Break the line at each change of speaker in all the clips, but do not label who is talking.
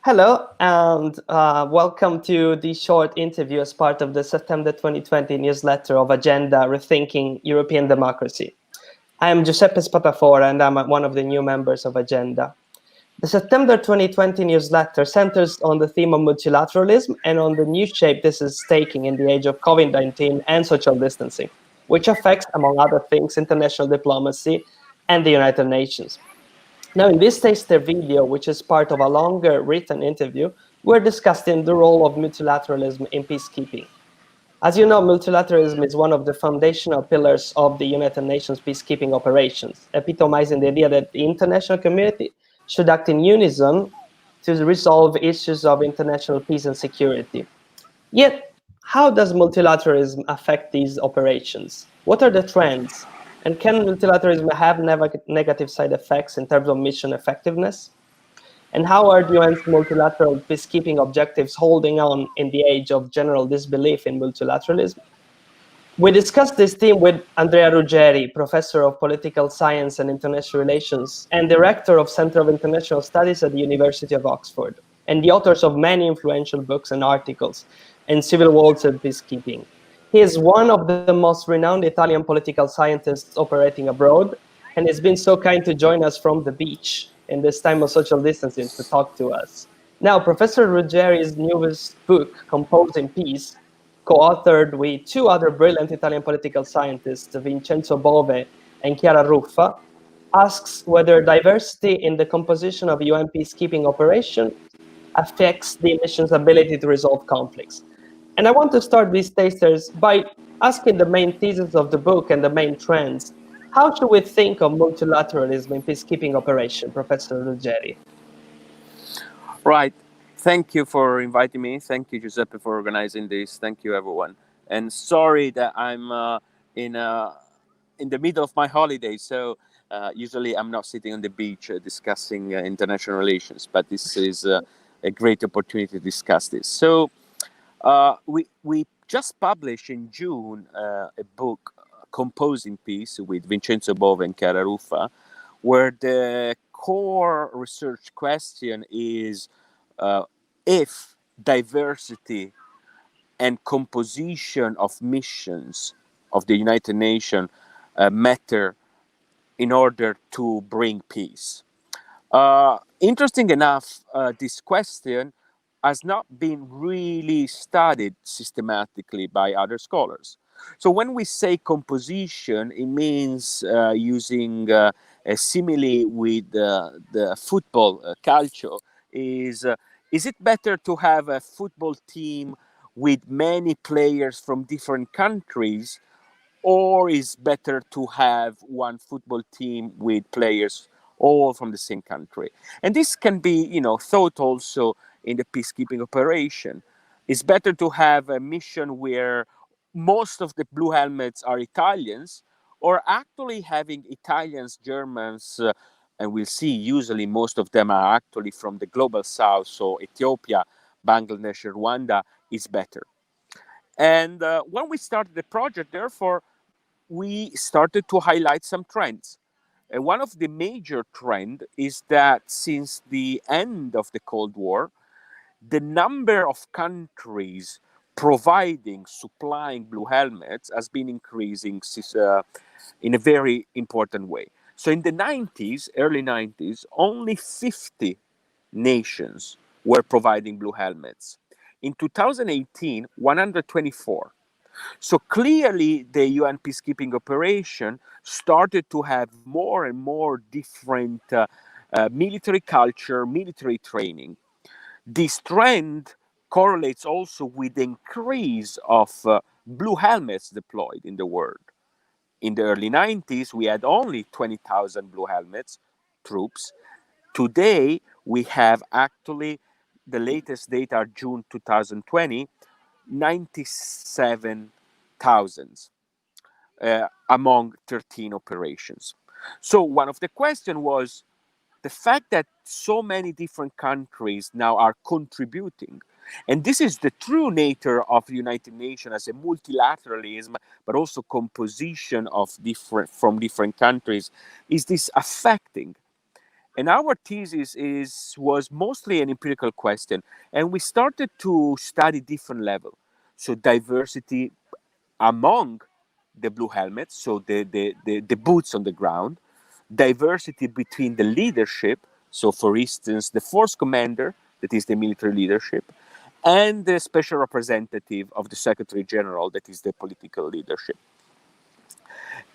Hello, and welcome to the short interview as part of the September 2020 newsletter of Agenda Rethinking European Democracy. I am Giuseppe Spatafora, and I'm one of the new members of Agenda. The September 2020 newsletter centers on the theme of multilateralism and on the new shape this is taking in the age of COVID-19 and social distancing, which affects, among other things, international diplomacy and the United Nations. Now, in this taster video, which is part of a longer written interview, we're discussing the role of multilateralism in peacekeeping. As you know, multilateralism is one of the foundational pillars of the United Nations peacekeeping operations, epitomizing the idea that the international community should act in unison to resolve issues of international peace and security. Yet, how does multilateralism affect these operations? What are the trends? And can multilateralism have negative side effects in terms of mission effectiveness? And how are the UN's multilateral peacekeeping objectives holding on in the age of general disbelief in multilateralism? We discussed this theme with Andrea Ruggeri, Professor of Political Science and International Relations and Director of Center of International Studies at the University of Oxford, and the authors of many influential books and articles in civil wars and peacekeeping. He is one of the most renowned Italian political scientists operating abroad, and has been so kind to join us from the beach in this time of social distancing to talk to us. Now, Professor Ruggeri's newest book, Composing Peace, co-authored with two other brilliant Italian political scientists, Vincenzo Bove and Chiara Ruffa, asks whether diversity in the composition of UN peacekeeping operations affects the mission's ability to resolve conflicts. And I want to start these tasters by asking the main thesis of the book and the main trends. How should we think of multilateralism in peacekeeping operation, Professor Ruggeri?
Right. Thank you for inviting me. Thank you, Giuseppe, for organizing this. Thank you, everyone. And sorry that I'm in the middle of my holiday, so usually I'm not sitting on the beach discussing international relations, but this is a great opportunity to discuss this. So we just published in June a book, Composing Peace, with Vincenzo Bove and Chiara Ruffa, where the core research question is if diversity and composition of missions of the United Nations matter in order to bring peace. Interesting enough, this question has not been really studied systematically by other scholars. So when we say composition, it means using a simile with the football culture. Is it better to have a football team with many players from different countries, or is better to have one football team with players all from the same country? And this can be, thought also in the peacekeeping operation. It's better to have a mission where most of the blue helmets are Italians, or actually having Italians, Germans, and we'll see usually most of them are actually from the global south, so Ethiopia, Bangladesh, Rwanda is better. And when we started the project, therefore, we started to highlight some trends. And one of the major trends is that since the end of the Cold War, the number of countries supplying blue helmets has been increasing in a very important way. So in the 90s, early 90s, only 50 nations were providing blue helmets. In 2018, 124. So clearly, the UN peacekeeping operation started to have more and more different military culture, military training. This trend correlates also with the increase of blue helmets deployed in the world. In the early 90s, we had only 20,000 blue helmets troops. Today, we have actually, the latest data are June 2020, 97,000 among 13 operations. So one of the questions was the fact that so many different countries now are contributing. And this is the true nature of the United Nations as a multilateralism, but also composition of from different countries. Is this affecting? And our thesis was mostly an empirical question, and we started to study different levels. So diversity among the blue helmets, so the boots on the ground, diversity between the leadership, so for instance, the force commander, that is the military leadership, and the special representative of the Secretary General, that is the political leadership.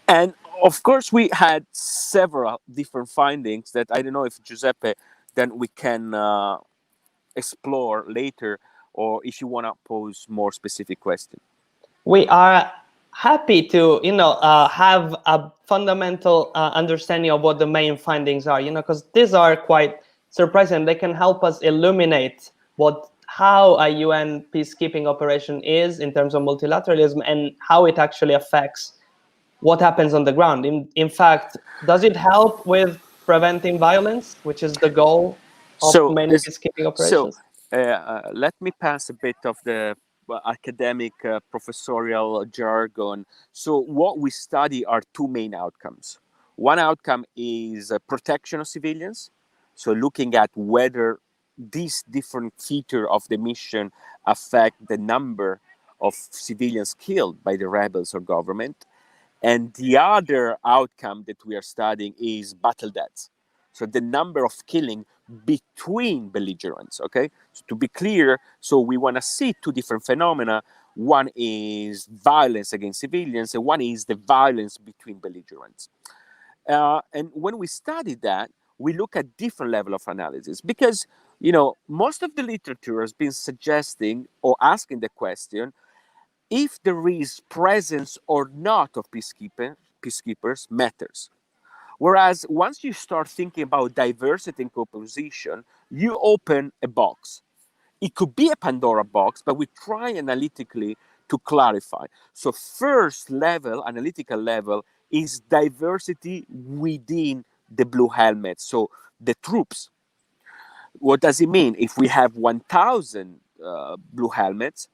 And of course, we had several different findings that I don't know if Giuseppe, then we can explore later, or if you want to pose more specific questions.
We are happy to, have a fundamental understanding of what the main findings are, because these are quite surprising. They can help us illuminate how a UN peacekeeping operation is in terms of multilateralism and how it actually affects what happens on the ground. In fact, does it help with preventing violence, which is the goal of many peacekeeping operations?
Let me pass a bit of the academic professorial jargon. So what we study are two main outcomes. One outcome is protection of civilians. So looking at whether these different features of the mission affect the number of civilians killed by the rebels or government. And the other outcome that we are studying is battle deaths. So the number of killing between belligerents, okay? So to be clear, so we want to see two different phenomena. One is violence against civilians, and one is the violence between belligerents. And when we study that, we look at different level of analysis because, most of the literature has been suggesting or asking the question, if there is presence or not of peacekeepers matters. Whereas once you start thinking about diversity and composition, you open a box. It could be a Pandora box, but we try analytically to clarify. So first level, analytical level, is diversity within the blue helmets, so the troops. What does it mean? If we have 1,000 blue helmets,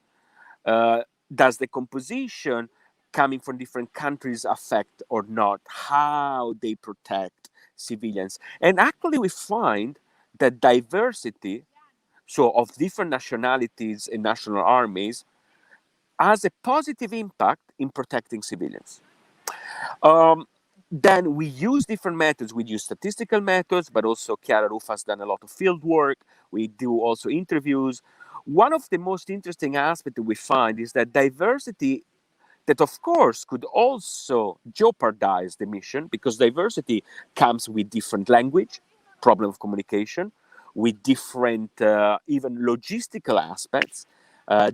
does the composition coming from different countries affect or not how they protect civilians? And actually, we find that diversity, so of different nationalities and national armies, has a positive impact in protecting civilians. Then we use different methods. We use statistical methods, but also Chiara Ruffa has done a lot of field work. We do also interviews. One of the most interesting aspects that we find is that diversity, that of course could also jeopardize the mission, because diversity comes with different language, problem of communication, with different even logistical aspects,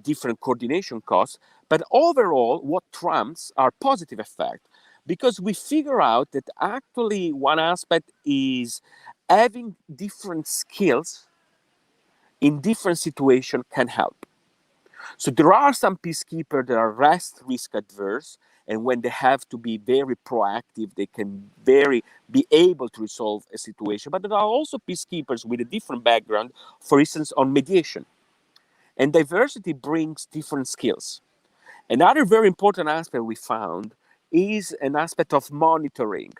different coordination costs. But overall, what trumps are positive effects, because we figure out that actually one aspect is having different skills in different situations can help. So there are some peacekeepers that are less risk adverse, and when they have to be very proactive, they can be able to resolve a situation. But there are also peacekeepers with a different background, for instance, on mediation. And diversity brings different skills. Another very important aspect we found is an aspect of monitoring.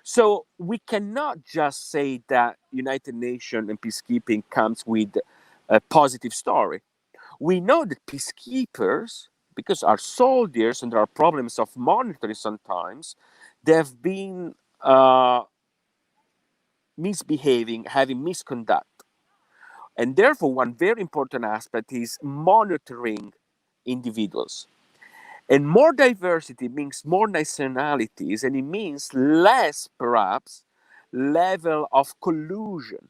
So we cannot just say that United Nations and peacekeeping comes with a positive story. We know that peacekeepers, because our soldiers and there are problems of monitoring sometimes, they have been misbehaving, having misconduct. And therefore, one very important aspect is monitoring individuals. And more diversity means more nationalities, and it means less, perhaps, level of collusion.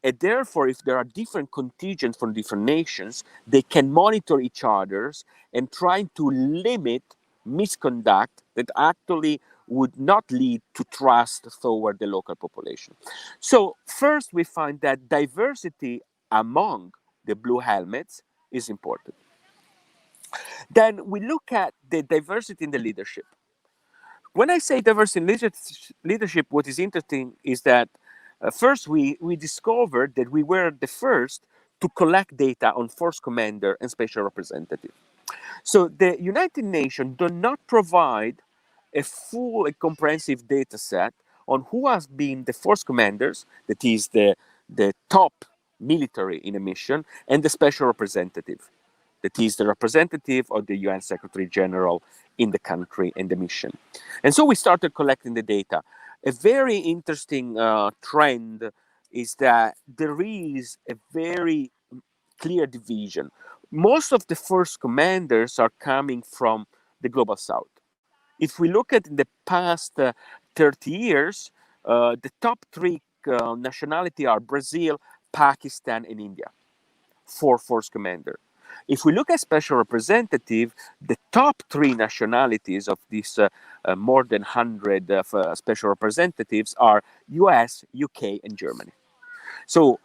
And therefore, if there are different contingents from different nations, they can monitor each other's and trying to limit misconduct that actually would not lead to trust toward the local population. So first, we find that diversity among the blue helmets is important. Then we look at the diversity in the leadership. When I say diversity in leadership, what is interesting is that first we discovered that we were the first to collect data on force commander and special representative. So the United Nations do not provide a full and comprehensive data set on who has been the force commanders, that is the top military in a mission, and the special representative, that is the representative of the UN Secretary General in the country and the mission. And so we started collecting the data. A very interesting trend is that there is a very clear division. Most of the force commanders are coming from the global south. If we look at in the past 30 years, the top three nationality are Brazil, Pakistan, and India for force commander. If we look at special representative, the top three nationalities of these more than 100 special representatives are US, UK, and Germany. So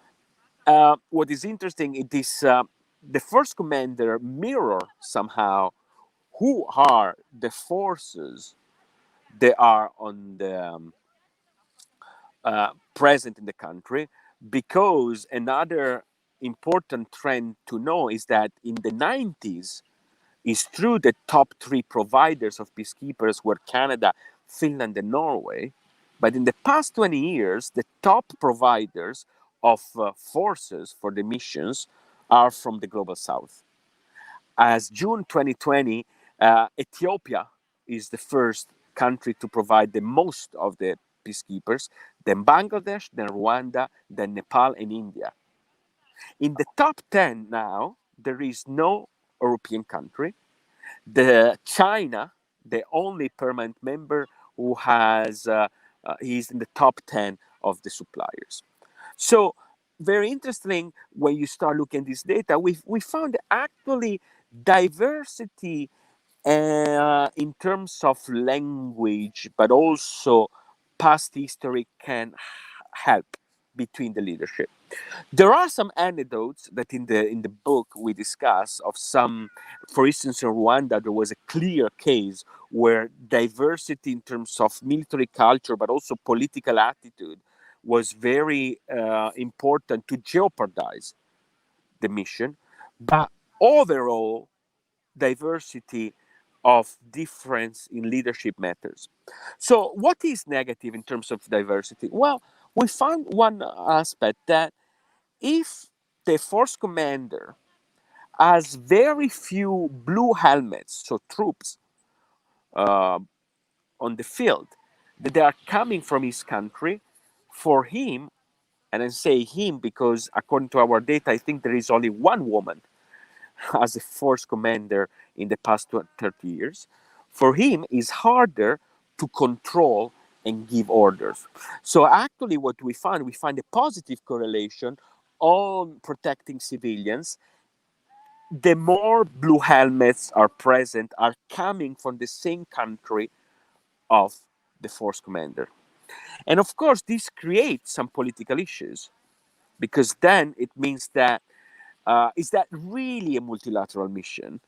what is interesting is this, the force commander mirror somehow who are the forces that are on the present in the country, because another important trend to know is that in the 90s, it's true the top three providers of peacekeepers were Canada, Finland, and Norway. But in the past 20 years, the top providers of forces for the missions are from the global south. As June 2020, Ethiopia is the first country to provide the most of the peacekeepers, then Bangladesh, then Rwanda, then Nepal, and India. In the top 10 now, there is no European country. The China, the only permanent member who has, he's in the top 10 of the suppliers. So very interesting when you start looking at this data, we found actually diversity in terms of language, but also past history can help between the leadership. There are some anecdotes that in the book we discuss of some, for instance, in Rwanda, there was a clear case where diversity in terms of military culture, but also political attitude, was very important to jeopardize the mission. But overall, diversity of difference in leadership matters. So, what is negative in terms of diversity? Well, we found one aspect that if the force commander has very few blue helmets, so troops uh, on the field, that they are coming from his country, for him, and I say him because according to our data, I think there is only one woman as a force commander in the past 30 years, for him is harder to control and give orders. So actually what we find a positive correlation on protecting civilians. The more blue helmets are present are coming from the same country of the force commander. And of course, this creates some political issues, because then it means that is that really a multilateral mission?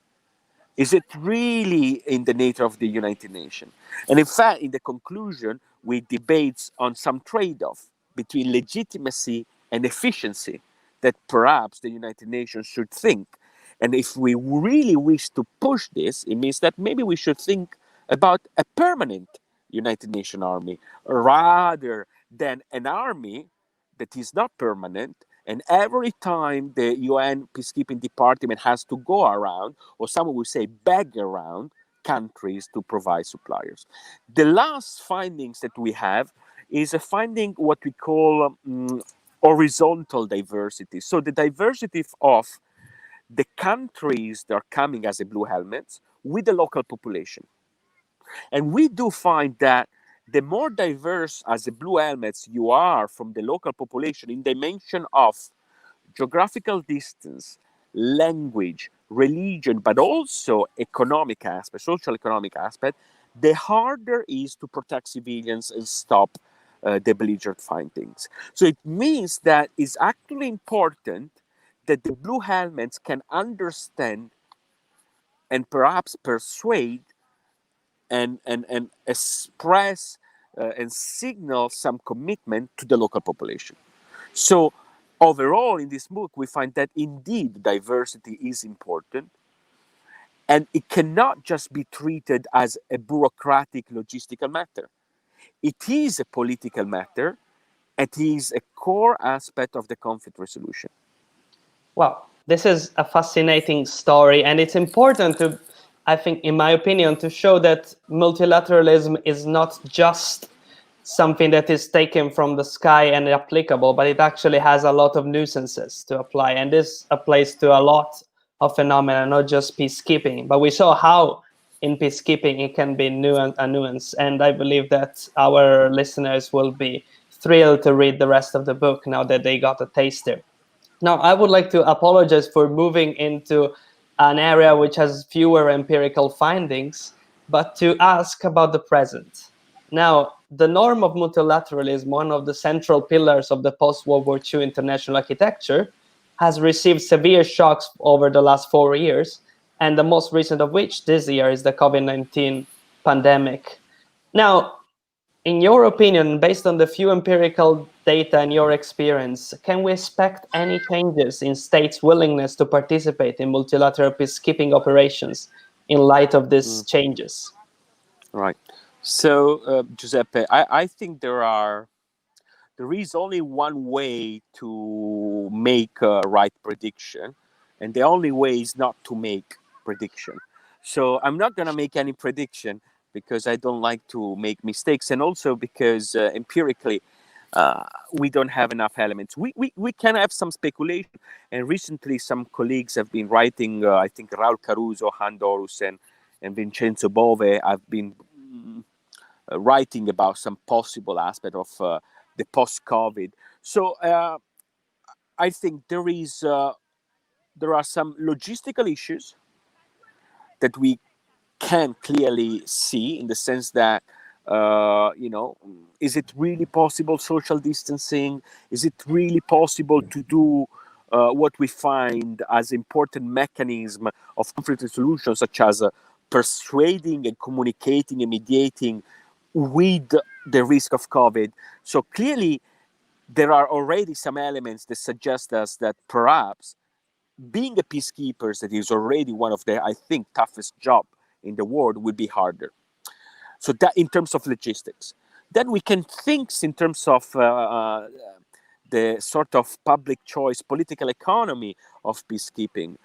Is it really in the nature of the United Nations? And in fact, in the conclusion, we debate on some trade-off between legitimacy and efficiency that perhaps the United Nations should think. And if we really wish to push this, it means that maybe we should think about a permanent United Nations army rather than an army that is not permanent. And every time the UN peacekeeping department has to go around, or someone will say beg around countries to provide suppliers. The last findings that we have is a finding what we call horizontal diversity. So the diversity of the countries that are coming as a blue helmets with the local population. And we do find that the more diverse as the blue helmets you are from the local population in dimension of geographical distance, language, religion, but also economic aspect, social economic aspect, the harder it is to protect civilians and stop the belligerent findings. So it means that it's actually important that the blue helmets can understand and perhaps persuade and express and signal some commitment to the local population. So overall, in this book, we find that indeed diversity is important, and it cannot just be treated as a bureaucratic logistical matter. it is a political matter. It is a core aspect of the conflict resolution.
Wow, this is a fascinating story, and it's important to, I think, in my opinion, to show that multilateralism is not just something that is taken from the sky and applicable, but it actually has a lot of nuisances to apply, and this applies to a lot of phenomena, not just peacekeeping. But we saw how in peacekeeping it can be a nuance, and I believe that our listeners will be thrilled to read the rest of the book now that they got a taster. Now, I would like to apologize for moving into an area which has fewer empirical findings, but to ask about the present. Now, the norm of multilateralism, one of the central pillars of the post-World War II international architecture, has received severe shocks over the last 4 years, and the most recent of which this year is the COVID-19 pandemic. Now, in your opinion, based on the few empirical data and your experience, can we expect any changes in states' willingness to participate in multilateral peacekeeping operations in light of these changes?
Right. So, Giuseppe, I think there is only one way to make a right prediction, and the only way is not to make prediction. So I'm not going to make any prediction because I don't like to make mistakes, and also because empirically we don't have enough elements. We can have some speculation, and recently some colleagues have been writing, I think Raul Caruso, Han Dorus, and Vincenzo Bove have been writing about some possible aspect of the post-COVID. So I think there are some logistical issues that we can clearly see, in the sense that is it really possible social distancing? Is it really possible to do what we find as important mechanism of conflict resolution, such as persuading and communicating and mediating with the risk of COVID? So clearly, there are already some elements that suggest us that perhaps being a peacekeeper, that is already one of the, I think, toughest job in the world, will be harder. So that in terms of logistics. Then we can think in terms of the sort of public choice, political economy of peacekeeping.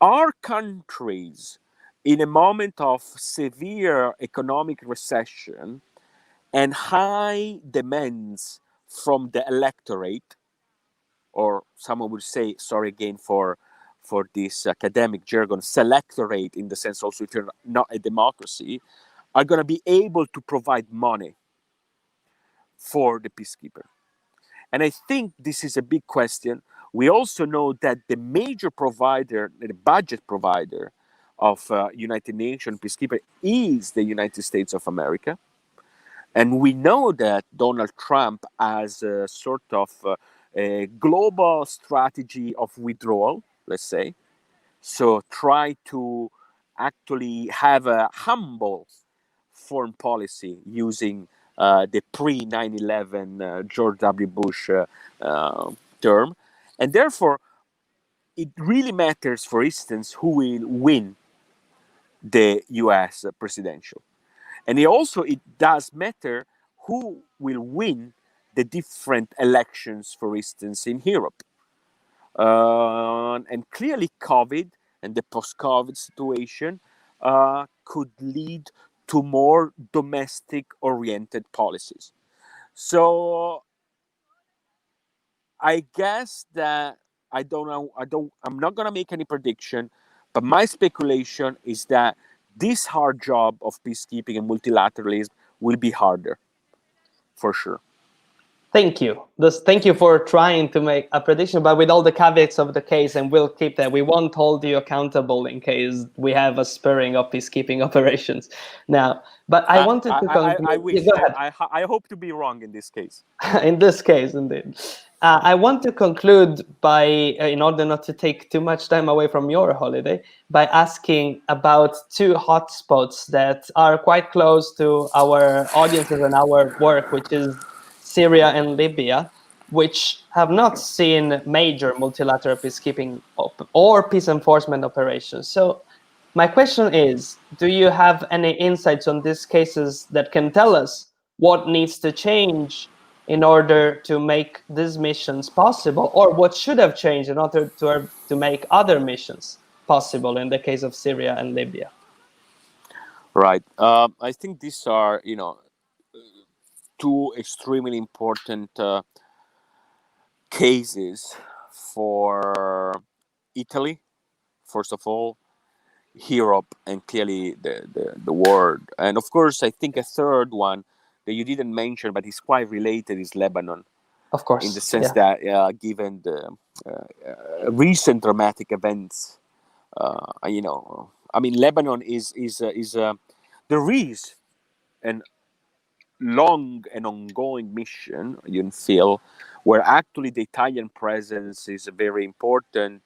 Are countries in a moment of severe economic recession and high demands from the electorate, or someone would say, sorry again for this academic jargon, selectorate, in the sense also if you're not a democracy, are going to be able to provide money for the peacekeeper? And I think this is a big question. We also know that the major provider, the budget provider of United Nations peacekeeper is the United States of America. And we know that Donald Trump has a sort of a global strategy of withdrawal, let's say. So try to actually have a humble foreign policy using the pre-9/11 George W. Bush term. And therefore, it really matters, for instance, who will win the US presidential. And it does matter who will win the different elections, for instance, in Europe. And clearly, COVID and the post-COVID situation could lead to more domestic-oriented policies. So I guess that I don't know. I'm not going to make any prediction, but my speculation is that this hard job of peacekeeping and multilateralism will be harder, for sure.
Thank you. Thank you for trying to make a prediction, but with all the caveats of the case, and we'll keep that. We won't hold you accountable in case we have a spurring of peacekeeping operations now. But I wanted to conclude.
I wish.
Go ahead.
I hope to be wrong in this case.
In this case, indeed. I want to conclude by, in order not to take too much time away from your holiday, by asking about two hotspots that are quite close to our audiences and our work, which is Syria and Libya, which have not seen major multilateral peacekeeping or peace enforcement operations. So my question is, do you have any insights on these cases that can tell us what needs to change in order to make these missions possible, or what should have changed in order to make other missions possible in the case of Syria and Libya?
Right. I think these are, two extremely important cases for Italy, first of all, Europe, and clearly the world. And of course, I think a third one that you didn't mention, but is quite related, is Lebanon,
Of
in the
course,
sense
yeah.
that given the recent dramatic events, I mean, Lebanon is there is an long and ongoing mission, you feel, where actually the Italian presence is very important.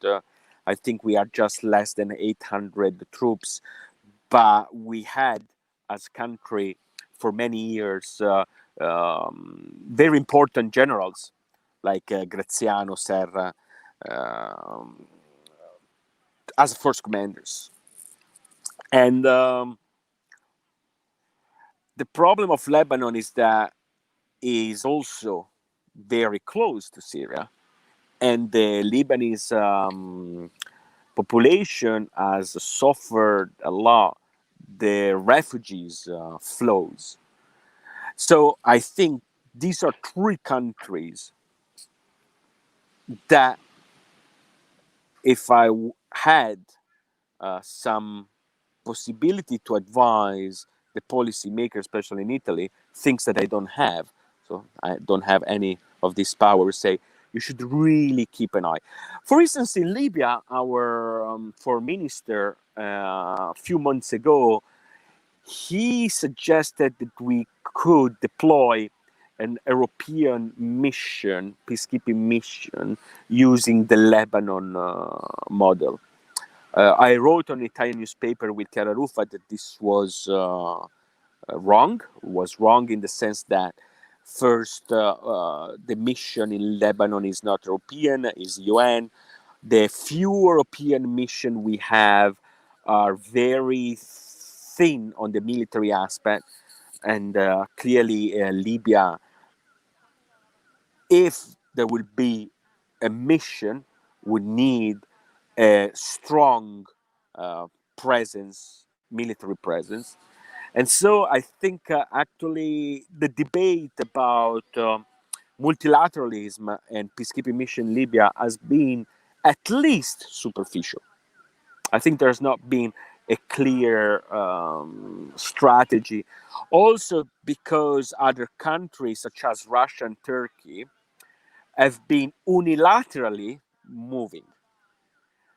I think we are just less than 800 troops, but we had, as country, for many years, very important generals like Graziano, Serra, um, as first commanders. And the problem of Lebanon is that is also very close to Syria, and the Lebanese population has suffered a lot the refugees flows. So I think these are three countries that, if I had some possibility to advise the policymakers, especially in Italy, things that I don't have. So I don't have any of these powers. Say you should really keep an eye. For instance, in Libya, our foreign minister a few months ago, he suggested that we could deploy an European mission, peacekeeping mission, using the Lebanon model. I wrote on an Italian newspaper with Chiara Ruffa that this was wrong. Was wrong in the sense that first, the mission in Lebanon is not European, is UN. The few European mission we have are very thin on the military aspect, and clearly Libya, if there will be a mission, would need a strong presence, military presence. And so I think actually the debate about multilateralism and peacekeeping mission in Libya has been at least superficial. I think there's not been a clear strategy. Also, because other countries such as Russia and Turkey have been unilaterally moving.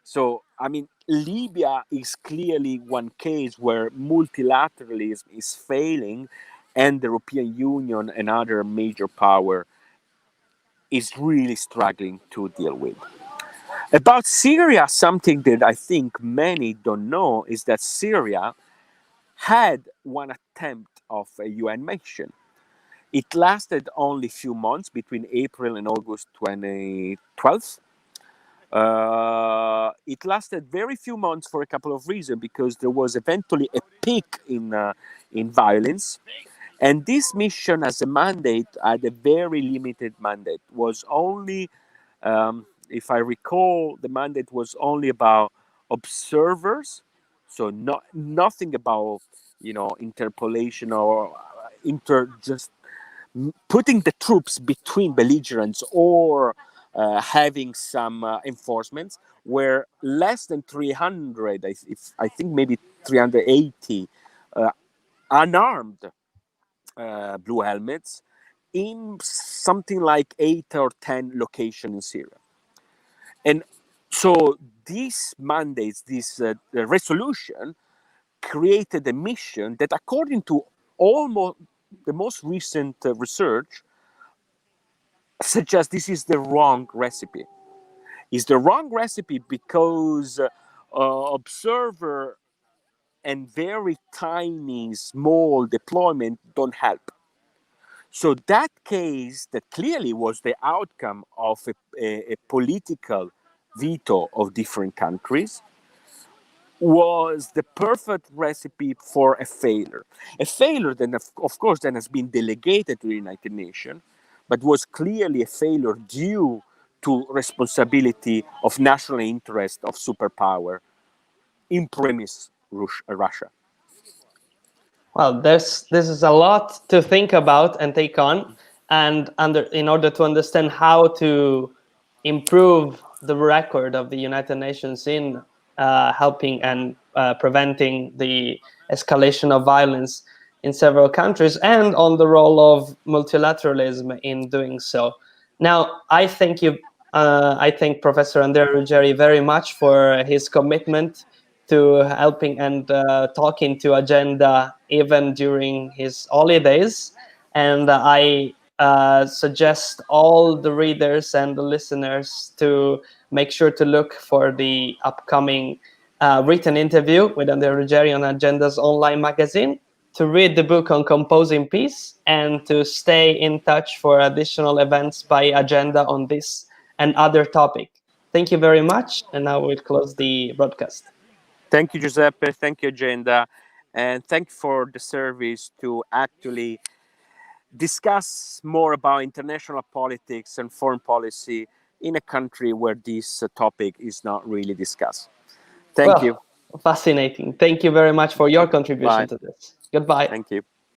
So, I mean, Libya is clearly one case where multilateralism is failing, and the European Union and other major power is really struggling to deal with. About Syria, something that I think many don't know is that Syria had one attempt of a UN mission. It lasted only a few months between April and August 2012. It lasted very few months for a couple of reasons, because there was eventually a peak in violence, and this mission, as a mandate, had a very limited mandate. Was only, if I recall, the mandate was only about observers, so nothing about interpolation or just putting the troops between belligerents, or having some enforcements, were less than 300, I think maybe 380 unarmed blue helmets in something like 8 or 10 locations in Syria. And so these mandates, this resolution, created a mission that, according to almost the most recent research, suggests this is the wrong recipe. Is the wrong recipe because observer and very tiny, small deployment don't help. So that case, that clearly was the outcome of a political veto of different countries, was the perfect recipe for a failure. A failure then, of course, then has been delegated to the United Nations, but was clearly a failure due to responsibility of national interest of superpower, in premise Russia.
Well, this is a lot to think about and take on, and in order to understand how to improve the record of the United Nations in helping and preventing the escalation of violence in several countries, and on the role of multilateralism in doing so. Now, I thank you. I thank Professor Andrea Ruggeri very much for his commitment to helping and talking to Agenda even during his holidays. And I suggest all the readers and the listeners to make sure to look for the upcoming written interview with Andrea Ruggeri on Agenda's online magazine, to read the book on composing peace, and to stay in touch for additional events by Agenda on this and other topic. Thank you very much. And now we'll close the broadcast.
Thank you, Giuseppe. Thank you, Agenda. And thank you for the service to actually discuss more about international politics and foreign policy in a country where this topic is not really discussed. Thank you.
Fascinating. Thank you very much for your contribution
Bye.
to this. Goodbye.
Thank you.